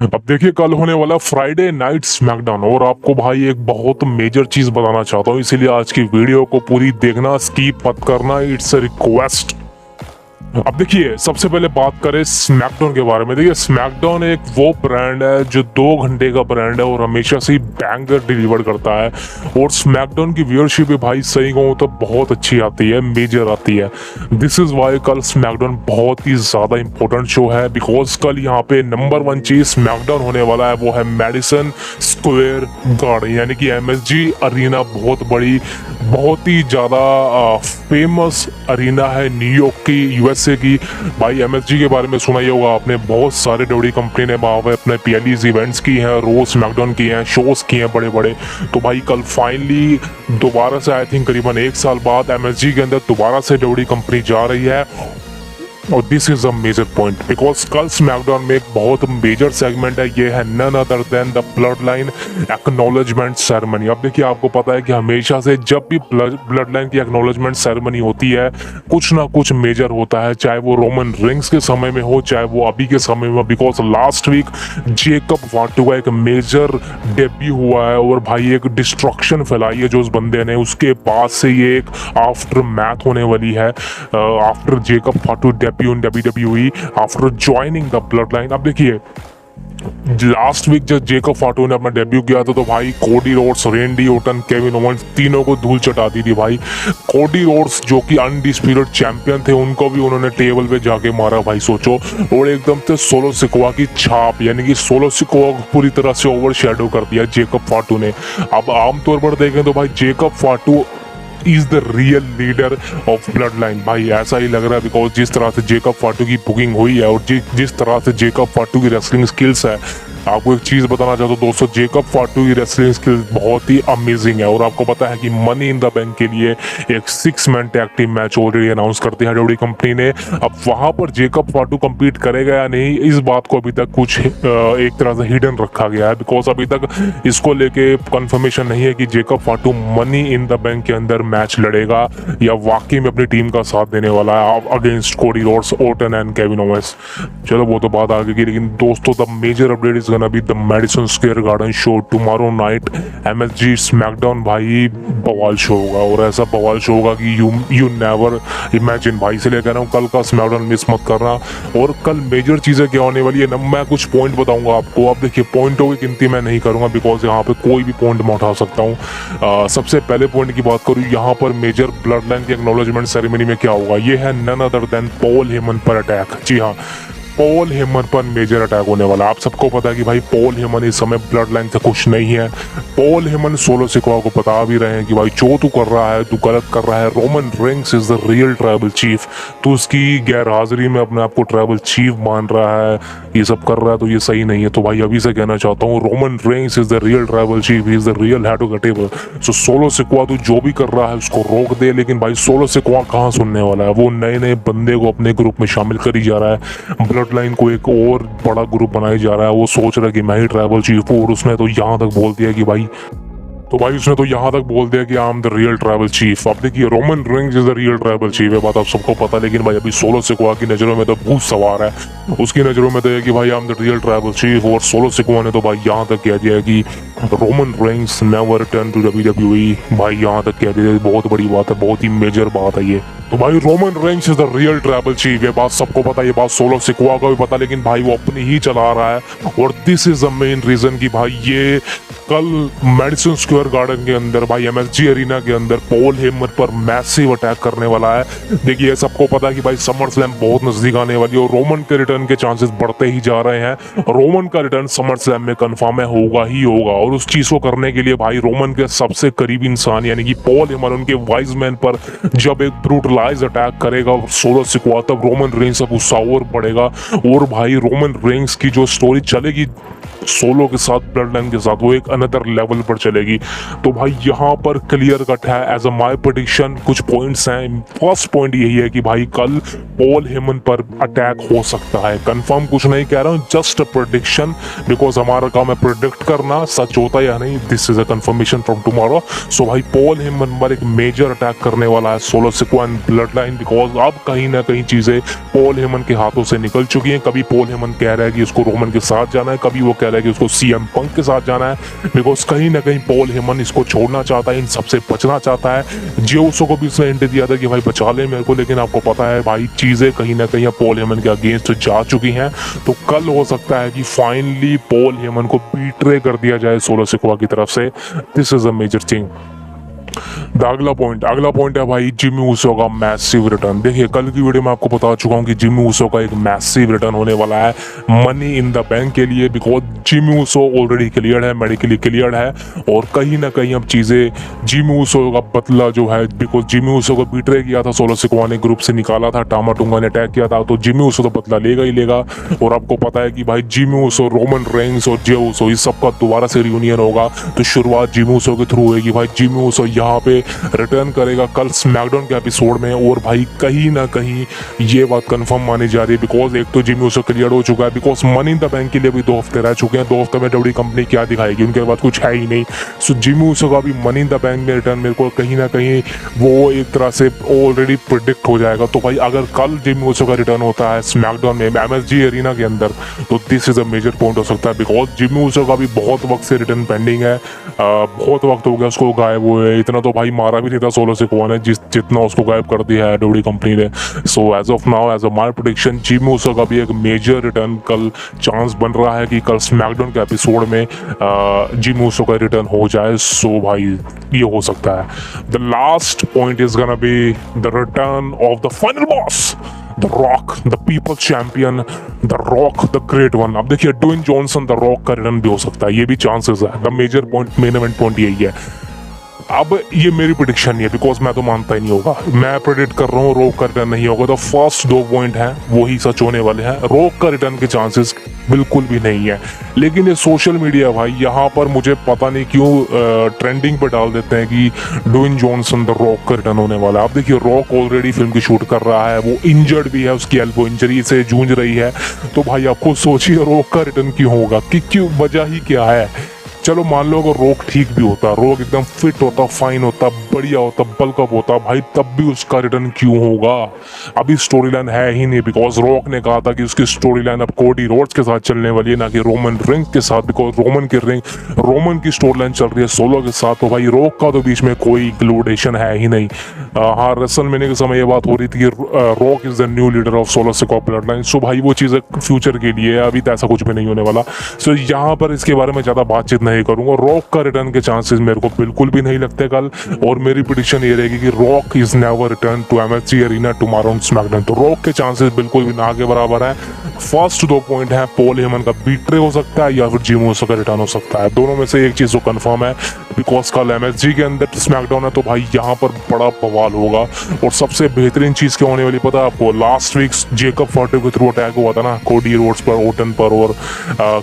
अब देखिए कल होने वाला फ्राइडे नाइट स्मैकडाउन और आपको भाई एक बहुत मेजर चीज बताना चाहता हूँ, इसीलिए आज की वीडियो को पूरी देखना, स्किप मत करना, इट्स अ रिक्वेस्ट। अब देखिए सबसे पहले बात करें स्मैकडाउन के बारे में। देखिए स्मैकडाउन एक वो ब्रांड है जो 2 घंटे का ब्रांड है और हमेशा से ही बैंगर डिलीवर करता है। और स्मैकडाउन की व्यूअरशिप भी भाई सही कहूँ तो बहुत अच्छी आती है, मेजर आती है। दिस इज वाई कल स्मैकडाउन बहुत ही ज्यादा इंपॉर्टेंट शो है, बिकॉज कल यहाँ पे नंबर 1 चीज स्मैकडाउन होने वाला है वो है मैडिसन स्क्वायर गार्डन यानी कि MSG अरीना। बहुत बड़ी, बहुत ही ज्यादा फेमस अरीना है न्यूयॉर्क की, USA की। भाई MSG के बारे में सुना ही होगा आपने, बहुत सारे डब्ल्यू कंपनी ने वहाँ पे अपने PLEs इवेंट्स की हैं, रोज स्मैकडाउन की हैं, शोज किए हैं बड़े बड़े। तो भाई कल फाइनली दोबारा से आई थिंक करीबन 1 साल बाद MSG के अंदर दोबारा से डब्ल्यू कंपनी जा रही है। और this is a major point because कल स्मैकडाउन में एक बहुत मेजर सेगमेंट है, ये है none other than the bloodline acknowledgement ceremony. अब देखिए आपको पता है कि हमेशा से जब भी ब्लड लाइन की एक्नॉलेजमेंट सेरेमनी होती है कुछ ना कुछ मेजर होता है, चाहे वो रोमन रिंग्स के समय में हो चाहे वो अभी के समय में, because last week Jacob Fatu का एक मेजर डेब्यू हुआ है और भाई एक डिस्ट्रक्शन फैलाई है जो उस बंदे ने, उसके बाद से ये एक आफ्टर मैथ होने वाली है after Jacob फाटू debut in WWE after joining the bloodline। अब देखिए लास्ट वीक जब जेकब फाटू ने अपना डेब्यू किया था तो भाई कोडी रोड्स, रेंडी ओटन, केविन ओवेंस तीनों को धूल चटा दी थी भाई। कोडी रोड्स जो कि अनडिस्प्यूटेड चैंपियन थे उनको भी उन्होंने टेबल पे जाके मारा भाई, सोचो। और एकदम से सोलो सिकोआ की छाप यानी कि सोलो सिकोआ को पूरी तरह से ओवर शेडो कर दिया जेकब फाटू ने। अब आमतौर पर देखें तो भाई Jacob फाटू is the real leader of blood line. भाई ऐसा ही लग रहा है बिकॉज जिस तरह से जेकब फाटू की बुकिंग हुई है और जिस तरह से जेकब फाटू की रेसलिंग स्किल्स है। आपको एक चीज बताना चाहता हूँ दोस्तों, जेकब फाटू की रेसलिंग स्किल्स बहुत ही अमेजिंग है। और आपको पता है कि मनी इन द बैंक के लिए एक 6 man tag team match already announce करती है डब्ल्यू कंपनी ने। अब वहां पर जेकब फाटू compete करेगा या नहीं, इस बात को अभी तक कुछ एक तरह से हिडन रखा गया है, बिकॉज अभी तक इसको लेके कंफर्मेशन नहीं है कि Jacob फाटू money in the bank के अंदर मैच लड़ेगा या वाकई में अपनी टीम का साथ देने वाला है against Cody Rhodes, Orton and Kevin Owens. चलो वो तो बात आगे की, लेकिन दोस्तों the major update is gonna be the Madison Square Garden show tomorrow night। MSG SmackDown भाई बवाल शो होगा और ऐसा बवाल शो होगा कि यू नेवर इमेजिन भाई। इसलिए कह रहा हूँ कल का स्मैकडाउन मिस मत करना। और कल मेजर चीजें क्या होने वाली है ना, मैं कुछ पॉइंट बताऊंगा आपको। अब देखिए पॉइंटों की गिनती मैं नहीं करूंगा बिकॉज यहाँ पे कोई भी पॉइंट मैं उठा सकता हूँ। सबसे पहले पॉइंट की बात करूँ, यहाँ पर मेजर ब्लड लाइन की एक्नॉलेजमेंट सेरेमनी में क्या होगा, ये है none other than Paul Heyman पर अटैक। जी हाँ, पॉल हेमन पर मेजर अटैक होने वाला। आप सबको पता है कि भाई पॉल हेमन इस समय ब्लड लाइन से खुश नहीं है। पॉल हेमन सोलो सिकोआ को बता भी रहे हैं कि भाई जो तू कर रहा है तू गलत कर रहा है, Roman rings is the real tribal chief. तू उसकी गैर हाजिरी में अपने आप को ट्राइबल चीफ मान रहा है, ये सब कर रहा है तो ये सही नहीं है। तो भाई अभी से कहना चाहता हूँ Roman rings is the real tribal chief, he is the real head of the table. So solo Sikoa तू जो भी कर रहा है उसको रोक दे। लेकिन भाई सोलो सिकोआ कहाँ सुनने वाला है, वो नए नए बंदे को अपने ग्रुप में शामिल करी जा रहा है, ब्लड लाइन को एक और बड़ा ग्रुप बनाया जा रहा है। वो सोच रहा है कि मैं ही ट्राइबल चीफ हूँ और उसने तो यहाँ तक बोल दिया कि भाई उसने तो यहाँ तक बोल दिया कि आई am the real tribal chief. अब देखिए Roman rings is the real tribal chief, है बात आप सबको पता है। लेकिन भाई अभी सोलो सिकोआ की नज़रों में तो भूत सवार है, उसकी नज़रों में तो है कि भाई I am the real tribal chief. और सोलो सिकोआ ने तो भाई यहाँ तक कह दिया कि Roman Reigns never return to WWE। भाई यहाँ तक कह दिया, बहुत बड़ी बात है, बहुत ही मेजर बात है ये। तो भाई Roman rings is the real tribal chief, ये बात सबको पता है, ये बात सोलो सिकोआ को भी पता, लेकिन भाई वो अपनी ही चला रहा है। और this is the main reason कि भाई ये कल मैडिसन स्क्वायर गार्डन के अंदर भाई MSG अरीना के अंदर पॉल हेमन पर मैसिव अटैक करने वाला है। देखिए सबको पता है कि भाई समर स्लैम बहुत नजदीक आने वाली है और रोमन के रिटर्न के चांसेस बढ़ते ही जा रहे हैं। रोमन का रिटर्न समर स्लैम में कंफर्म है, होगा ही होगा। और उस चीज को करने के लिए भाई रोमन के सबसे करीबी इंसान यानी कि पॉल हेमन उनके वाइज मैन पर जब एक ब्रूटलाइज अटैक करेगा सोलो सिकोआ, तब रोमन रेंज का गुस्सा और बढ़ेगा। और भाई रोमन रेंज की जो स्टोरी चलेगी सोलो के साथ, ब्लड लाइन के साथ, वो एक अनदर लेवल पर चलेगी। तो भाई यहाँ पर क्लियर कट है एज अ माई प्रेडिक्शन। कुछ पॉइंट्स हैं। फर्स्ट पॉइंट यही है कि भाई कल पॉल हेमन पर अटैक हो सकता है। कंफर्म कुछ नहीं कह रहा हूँ, जस्ट अ प्रेडिक्शन, बिकॉज हमारा काम है प्रेडिक्ट करना, सच होता या नहीं, this is a confirmation from tomorrow. So भाई पॉल हेमन पर एक मेजर अटैक करने वाला है solo Sikoa and bloodline, because अब कहीं ना कहीं चीजें पॉल हेमन के हाथों से निकल चुकी हैं। कभी पॉल हेमन कह रहा है कि उसको रोमन के साथ जाना है, कभी वो कह रहा है कि उसको सीएम पंक के साथ जाना है, बिकॉज कहीं ना कहीं पॉल हेमन इसको छोड़ना चाहता है, इन सबसे बचना चाहता है। जियोसो को भी उसने हिंट दिया था कि भाई बचा ले मेरे को, लेकिन आपको पता है भाई चीजें कहीं ना कहीं पॉल हेमन के अगेंस्ट जा चुकी हैं। तो कल हो सकता है कि फाइनली पॉल हेमन को बीट्रे कर दिया जाए सोलो सिक्वा की तरफ से। This is a major thing. अगला पॉइंट है भाई जिमी ऊसो का मैसिव रिटर्न। देखिए कल की वीडियो में आपको बता चुका हूँ कि जिमी ऊसो का एक मैसिव रिटर्न होने वाला है मनी इन द बैंक के लिए, because Jimmy Uso already clear है, मेडिकली क्लियर है, और कहीं ना कहीं अब चीजें जिमी ऊसो का बदला जो है, बिकॉज जिमी ऊसो को बीट्रे किया था, सोलो सिक्वा ने ग्रुप से निकाला था, टामा टुंगा ने अटैक किया था, तो जिमी ऊसो तो बदला लेगा ही लेगा। और आपको पता है कि भाई जिमी ऊसो, रोमन रेंस और जे ऊसो इस सबका दोबारा से रियूनियन होगा, तो शुरुआत जिमी ऊसो के थ्रू होगी। भाई जिमी ऊसो यहाँ पे रिटर्न करेगा कल स्मैकडाउन के एपिसोड में, और भाई कहीं ना कहीं ये बात कंफर्म मानी जा रही है, बिकॉज एक तो जिमी ऊसो क्लियर हो चुका है, because money in the bank के लिए भी 2 हफ्ते रह चुके हैं। 2 हफ्ते में डब्ल्यूडब्ल्यूई कंपनी क्या दिखाएगी, उनके पास कुछ है ही नहीं। सो जिमी ऊसो का भी मनी इन द बैंक में रिटर्न मेरे को कहीं ना कहीं वो एक तरह से ऑलरेडी प्रिडिक्ट हो जाएगा। तो भाई अगर कल जिमी ऊसो का रिटर्न होता है स्मैकडाउन में एमएसजी एरिना के अंदर, तो this is a major point हो सकता है, बिकॉज जिमी ऊसो का भी बहुत वक्त से रिटर्न पेंडिंग है। बहुत वक्त हो गया उसको गायब हुए, इतना तो भाई मारा भी नहीं था सोलो सिक्वा ने जितना उसको गायब कर दिया है डब्ल्यूडब्ल्यूई कंपनी ने। So as of now, as a my prediction, Jimmy Uso का भी एक मेजर रिटर्न कल चांस बन रहा है कि कल स्मैकडाउन के एपिसोड में जिमी ऊसो का रिटर्न हो जाए। सो भाई ये हो सकता है। The last point is gonna be the return of the final boss, the Rock, the people champion, the Rock, the great one. अब देखिए ड्वेन जॉनसन द रॉक का रिटर्न भी हो सकता है, ये भी चांसेस है। The major point, main event point यही है। अब ये मेरी प्रेडिक्शन नहीं है, बिकॉज मैं तो मानता ही नहीं होगा, मैं प्रेडिक्ट कर रहा हूँ रॉक का रिटर्न नहीं होगा। तो फर्स्ट 2 पॉइंट हैं वही सच होने वाले हैं, रॉक का रिटर्न के चांसेस बिल्कुल भी नहीं है। लेकिन ये सोशल मीडिया भाई यहाँ पर मुझे पता नहीं क्यों ट्रेंडिंग पे डाल देते हैं कि ड्वेन जॉनसन द रॉक का रिटर्न होने वाला है। अब देखिए रॉक ऑलरेडी फिल्म की शूट कर रहा है, वो इंजर्ड भी है, उसकी एल्बो इंजरी से जूझ रही है। तो भाई आप खुद सोचिए रॉक का रिटर्न क्यों होगा, कि क्यों, वजह ही क्या है। चलो मान लो अगर रॉक ठीक भी होता, रॉक एकदम फिट होता, फाइन होता, बढ़िया होता, बल्कअप होता, भाई तब भी उसका रिटर्न क्यों होगा। अभी स्टोरी लाइन है ही नहीं, बिकॉज रॉक ने कहा था कि उसकी स्टोरी लाइन अब कोडी रोड्स के साथ चलने वाली है, ना कि रोमन रिंग के साथ, बिकॉज रोमन की स्टोरी लाइन चल रही है सोलो के साथ। तो भाई रॉक का तो बीच में कोई इंक्लूडेशन है ही नहीं। हाँ, रेसलमेनिया के समय ये बात हो रही थी कि Rock is the new leader of solo Sikoa bloodline. So भाई वो चीज़ फ्यूचर के लिए है, अभी तो ऐसा कुछ भी नहीं होने वाला। सो यहाँ पर इसके बारे में ज़्यादा बातचीत नहीं करूंगा। रॉक का रिटर्न के चांसेस मेरे को बिल्कुल भी नहीं लगते कल, और मेरी प्रेडिक्शन ये रहेगी कि Rock is never return to MSG arena tomorrow on SmackDown. तो रॉक के चांसेस बिल्कुल भी ना के बराबर है। फर्स्ट 2 पॉइंट है, पॉल हेमन का बीट्रे हो सकता है या फिर जिमी ऊसो का रिटर्न हो सकता है। दोनों में से एक चीज तो कंफर्म है, बिकॉज कल एमएसजी के अंदर स्मैकडाउन है, तो भाई यहाँ पर बड़ा बवाल होगा। और सबसे बेहतरीन चीज क्या होने वाली पता है आपको, लास्ट वीक जेकब फॉर्टे के थ्रू अटैक हुआ था ना, कोडी रोड्स पर, ओटन पर और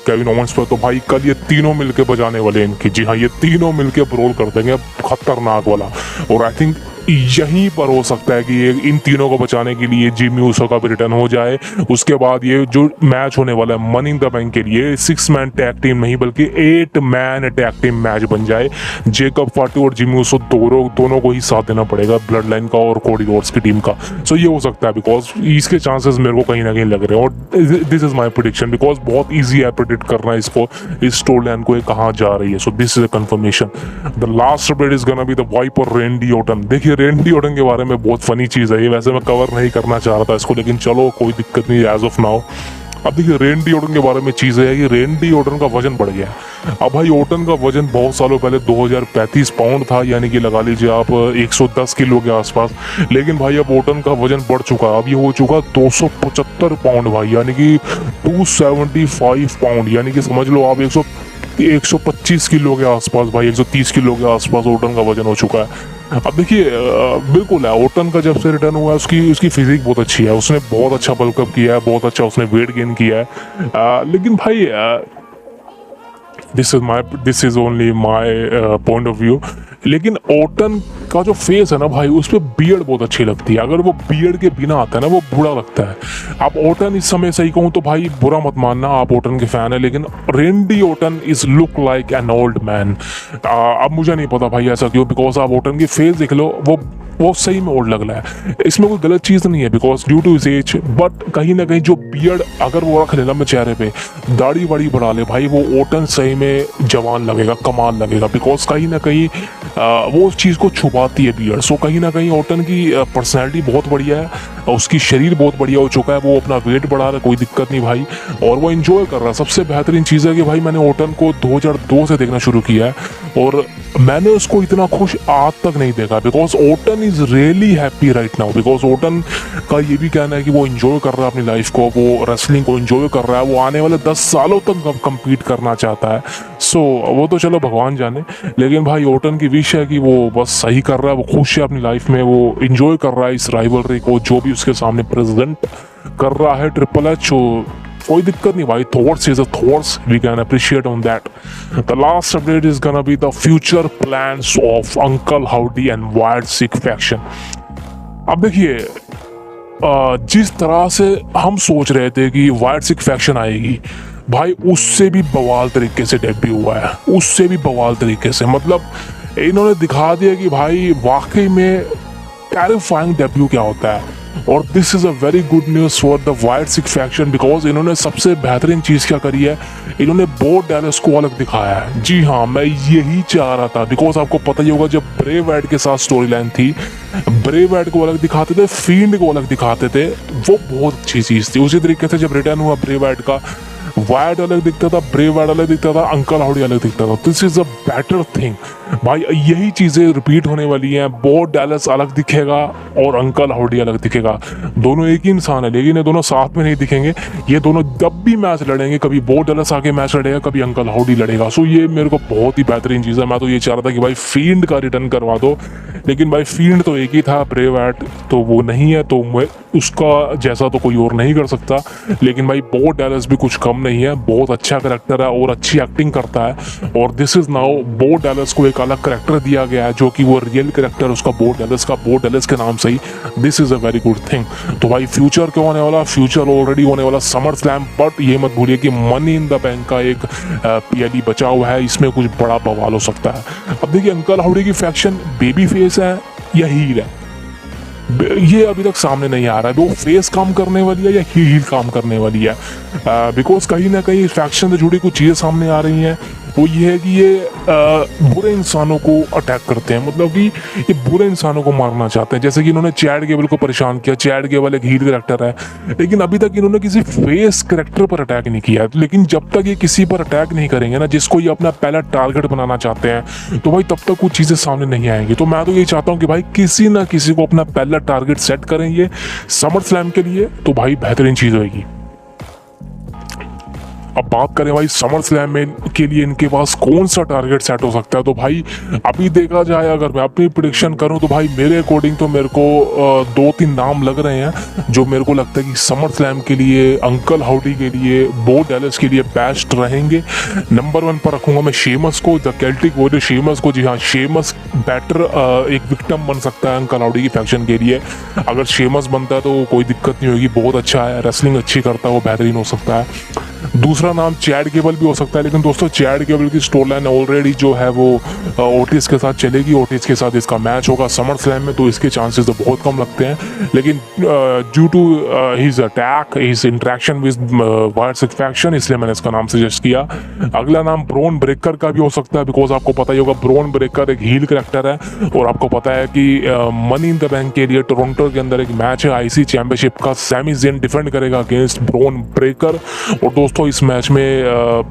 केविन ओवेंस पर। तो भाई कल ये तीनों मिलके बजाने वाले इनकी, जी हाँ, ये तीनों मिलके रोल कर देंगे खतरनाक वाला। और आई थिंक यहीं पर हो सकता है कि इन तीनों को बचाने के लिए जिमी ऊसो का भी रिटर्न हो जाए। उसके बाद ये जो मैच होने वाला है मनी इन द बैंक के लिए 6 मैन टैग टीम नहीं बल्कि 8 मैन टैग टीम मैच बन जाए। जेकब फाटू और जिमी ऊसो दोनों को ही साथ देना पड़ेगा, ब्लड लाइन का और कोडी रोड्स की टीम का। सो ये हो सकता है, बिकॉज इसके चांसेस मेरे को कहीं ना कहीं लग रहे हैं। और this is my prediction, because बहुत ईजी है प्रेडिक्ट करना इसको, इस स्टोरी लाइन को कहाँ जा रही है। सो this is a confirmation. The last update is gonna be the wipe और रेंडी ओटन। देखिए रेंडी ओटन के बारे में बहुत फनी चीज़ है ये, वैसे मैं कवर नहीं करना चाह रहा था इसको, लेकिन चलो कोई दिक्कत नहीं एज ऑफ नाउ। अब देखिए रेंडी ओटन के बारे में चीज़ है कि रेंडी ओटन का वजन बढ़ गया। अब भाई ओटन का वजन बहुत सालों पहले 2035 पाउंड था, यानी कि लगा लीजिए आप 110 किलो के आसपास। लेकिन भाई अब ओटन का वजन बढ़ चुका, अब ये हो चुका 275 पाउंड भाई, यानी कि 275 पाउंड, यानी कि समझ लो आप 125 किलो के आसपास, भाई 130 किलो के आसपास ओटन का वजन हो चुका है। अब देखिए बिल्कुल है, ओटन का जब से रिटर्न हुआ है उसकी फिजिक बहुत अच्छी है, उसने बहुत अच्छा बल्कअप किया है, बहुत अच्छा उसने वेट गेन किया है। लेकिन भाई this is only my point of view. लेकिन ओटन का जो फेस है ना भाई, उस पर बियर्ड बहुत अच्छी लगती है। अगर वो बियर्ड के बिना आता है ना, वो बुरा लगता है। आप ओटन इस समय सही कहूँ तो भाई बुरा मत मानना, आप ओटन के फैन है, लेकिन रेंडी ओटन is look like an old man. अब मुझे नहीं पता भाई ऐसा क्यों, बिकॉज आप ओटन की फेस देख लो, वो सही में ओल्ड लग रहा है। इसमें कोई गलत चीज़ नहीं है because due to his age, but कहीं ना कहीं जो बियर्ड अगर वो रख लेना में चेहरे पे, दाढ़ी वाड़ी बढ़ा ले भाई, वो ओटन सही में जवान लगेगा, कमाल लगेगा। बिकॉज कहीं ना कहीं वो उस चीज़ को छुपाती है बियर्ड। सो कहीं ना कहीं ओटन की पर्सनैलिटी बहुत बढ़िया है, उसकी शरीर बहुत बढ़िया हो चुका है, वो अपना वेट बढ़ा रहा है, कोई दिक्कत नहीं भाई, और वो इंजॉय कर रहा है। सबसे बेहतरीन चीज़ है कि भाई मैंने ओटन को 2002 से देखना शुरू किया है और मैंने उसको इतना खुश आज तक नहीं देखा। Because Orton is really happy right now. Because Orton का ये भी कहना है कि वो इंजॉय कर रहा है अपनी लाइफ को, वो रेसलिंग को इंजॉय कर रहा है, वो आने वाले 10 सालों तक कम्पीट करना चाहता है। सो वो तो चलो भगवान जाने, लेकिन भाई ओटन की विश है कि वो बस सही कर रहा है, वो खुश है अपनी लाइफ में, वो इंजॉय कर रहा है इस राइवलरी को जो भी उसके सामने प्रेजेंट कर रहा है ट्रिपल एच। कोई दिक्कत नहीं भाई, thoughts is a thoughts, we can appreciate on that. The last update is gonna be the future plans of Uncle Howdy and Wyatt Sicks faction. अब देखिए, जिस तरह से हम सोच रहे थे कि वाइल्ड सिख फैक्शन आएगी भाई, उससे भी बवाल तरीके से डेब्यू हुआ है, उससे भी बवाल तरीके से। मतलब इन्होंने दिखा दिया कि भाई वाकई में टेरिफाइंग डेब्यू क्या होता है। और this is a very good news for the Wyatt Sicks faction, because इन्होंने सबसे बेहतरीन चीज़ क्या करी है, इन्होंने बो डैलस को अलग दिखाया है। जी हाँ, मैं यही चाह रहा था, बिकॉज आपको पता ही होगा जब ब्रेव एड के साथ स्टोरी लाइन थी, ब्रेव एड को अलग दिखाते थे, फील्ड को अलग दिखाते थे, वो बहुत अच्छी चीज़ थी। उसी तरीके से जब रिटर्न हुआ ब्रेव एड का, वाइड अलग दिखता था, ब्रेव वाइड अलग दिखता था, अंकल हाउडी अलग दिखता था। This is a better thing भाई, यही चीजें रिपीट होने वाली हैं। बो डैलस अलग दिखेगा और अंकल हाउडी अलग दिखेगा। दोनों एक ही इंसान है, लेकिन ये दोनों साथ में नहीं दिखेंगे। ये दोनों जब भी मैच लड़ेंगे, कभी बो डैलस आके मैच लड़ेगा, कभी अंकल हाउडी लड़ेगा। सो ये मेरे को बहुत ही बेहतरीन चीज़ है। मैं तो ये चाह रहा था कि भाई फील्ड का रिटर्न करवा दो, लेकिन भाई फील्ड तो एक ही था, ब्रेव एड तो वो नहीं है, तो मैं उसका जैसा तो कोई और नहीं कर सकता। लेकिन भाई बो डैलस भी कुछ कम नहीं है, बहुत अच्छा करेक्टर है और अच्छी एक्टिंग करता है। और दिस इज नाउ बो डैलस को एक अलग करेक्टर दिया गया है, जो कि वो रियल करेक्टर उसका बो डैलस के नाम से ही। This is a very good thing. तो भाई फ्यूचर क्या होने वाला, फ्यूचर ऑलरेडी होने वाला समर स्लैम, बट ये मत भूलिए कि मनी इन द बैंक का एक पीएलई बचा हुआ है, इसमें कुछ बड़ा बवाल हो सकता है। अब देखिए, अंकल हाउडी की फैक्शन बेबी फेस है या हील है, ये अभी तक सामने नहीं आ रहा है। वो फेस काम करने वाली है या हील काम करने वाली है, बिकॉज कहीं ना कहीं फैक्शन से जुड़ी कुछ चीज़ें सामने आ रही हैं। वो ये है कि ये बुरे इंसानों को अटैक करते हैं, मतलब कि ये बुरे इंसानों को मारना चाहते हैं। जैसे कि इन्होंने चैड गेबल को परेशान किया। चैड गेबल एक हील करेक्टर है, लेकिन अभी तक इन्होंने किसी फेस करेक्टर पर अटैक नहीं किया। लेकिन जब तक ये किसी पर अटैक नहीं करेंगे ना, जिसको ये अपना पहला टारगेट बनाना चाहते हैं, तो भाई तब तक कुछ चीज़ें सामने नहीं आएंगी। तो मैं तो ये चाहता हूँ कि भाई किसी ना किसी को अपना पहला टारगेट सेट करें ये समर स्लैम के लिए, तो भाई बेहतरीन चीज़ होगी। अब बात करें भाई समर स्लैम में के लिए इनके पास कौन सा टारगेट सेट हो सकता है, तो भाई अभी देखा जाए, अगर मैं अपनी प्रेडिक्शन करूं, तो भाई मेरे अकॉर्डिंग तो मेरे को 2-3 नाम लग रहे हैं जो मेरे को लगता है कि समर स्लैम के लिए, अंकल हाउडी के लिए, बो डैलस के लिए बेस्ट रहेंगे। नंबर 1 पर रखूंगा मैं शेमस को, द केल्टिक वॉरियर शेमस को। जी हाँ, शेमस बेटर एक विक्टिम बन सकता है अंकल हाउडी की फैक्शन के लिए। अगर शेमस बनता है तो कोई दिक्कत नहीं होगी, बहुत अच्छा है, रेसलिंग अच्छी करता है, वो बेहतरीन हो सकता है। दूसरा नाम चैड गेबल भी हो सकता है, लेकिन दोस्तों चैड गेबल की स्टोरी लाइन ऑलरेडी जो है वो ओटिस के साथ चलेगी। ओटिस के साथ इसका मैच होगा समर स्लैम में, तो इसके चांसेस तो बहुत कम लगते हैं। लेकिन due to his attack, his interaction with Wyatt Sicks faction, इसलिए मैंने इसका नाम सजेस्ट किया। अगला नाम ब्रॉन ब्रेकर का भी हो सकता है, बिकॉज आपको पता ही होगा ब्रॉन ब्रेकर एक हील करेक्टर है, और आपको पता है कि मनी इन द बैंक के लिए टोरंटो के अंदर एक मैच है आईसी चैंपियनशिप का, सैमी ज़ेन डिफेंड करेगा अगेंस्ट ब्रॉन ब्रेकर। और दोस्तों इस मैच में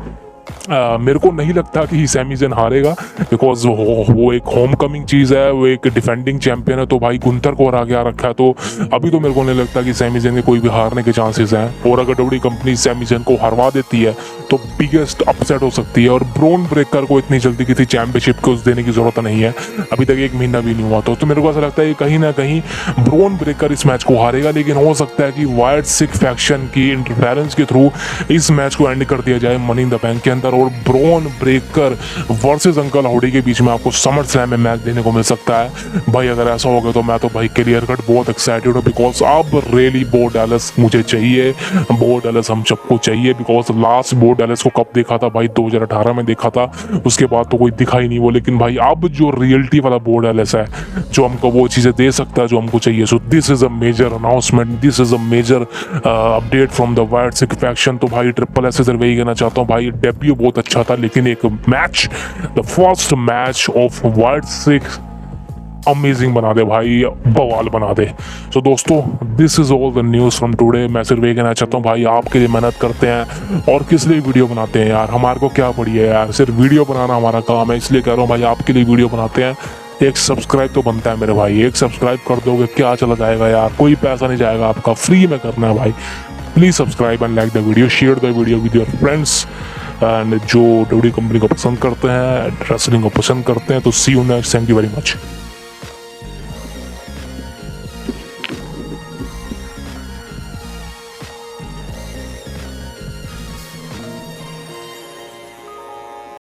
मेरे को नहीं लगता कि सैमी ज़ेन हारेगा, बिकॉज वो एक होम कमिंग चीज़ है, वो एक डिफेंडिंग चैंपियन है, तो भाई गुंथर को हरा के आ रखा है। तो अभी तो मेरे को नहीं लगता कि सैमी ज़ेन के कोई भी हारने के चांसेस हैं। और अगर डब्ल्यूडब्ल्यूई कंपनी सैमी ज़ेन को हरवा देती है तो बिगेस्ट अपसेट हो सकती है। और ब्रॉन ब्रेकर को इतनी जल्दी किसी चैंपियनशिप को देने की जरूरत नहीं है, अभी तक 1 महीना भी नहीं हुआ। तो मेरे को ऐसा लगता है कि कहीं ना कहीं ब्रॉन ब्रेकर इस मैच को हारेगा, लेकिन हो सकता है कि वाइल्ड सिख फैक्शन की इंटरफेरेंस के थ्रू इस मैच को एंड कर दिया जाए मनी इन द बैंक के अंदर। और Bron Breakker versus Uncle Howdy के बीच में आपको समर स्लैम में मैच देने को मिल सकता है भाई। अगर ऐसा हो गया तो मैं तो भाई क्लियर कट बहुत एक्साइटेड हूँ, बिकॉज अब रियली बो डैलस मुझे चाहिए, बो डैलस हम सबको चाहिए। बिकॉज लास्ट बो डैलस को कब देखा था भाई, 2018 में देखा था, उसके बाद तो कोई दिखा ही नहीं वो। लेकिन भाई अब जो रियलिटी वाला बो डैलस है जो हमको वो चीज़ें दे सकता है जो हमको चाहिए। So this is a major announcement, this is a major update from the Wyatt Sicks faction. तो भाई ट्रिपल एस से वही कहना चाहता हूँ भाई, डेब्यू बहुत अच्छा था लेकिन एक match, the first match of white sick amazing बना दे भाई, बवाल बना दे। सो दोस्तों this is all the news from today. मैं सिर्फ ये कहना चाहता हूँ भाई आपके लिए मेहनत करते हैं और किस लिए वीडियो बनाते हैं यार, हमारे को क्या पड़ी है यार, सिर्फ वीडियो बनाना हमारा काम है, इसलिए कह रहा हूँ भाई आपके लिए वीडियो बनाते हैं। एक सब्सक्राइब तो बनता है मेरे भाई, एक सब्सक्राइब कर दोगे क्या चला जाएगा यार, कोई पैसा नहीं जाएगा आपका, फ्री में करना है भाई। Please subscribe and like the video, share the video with your friends and जो डब्ल्यू कंपनी को पसंद करते हैं, रेसलिंग को पसंद करते हैं। तो see you next, thank you very much.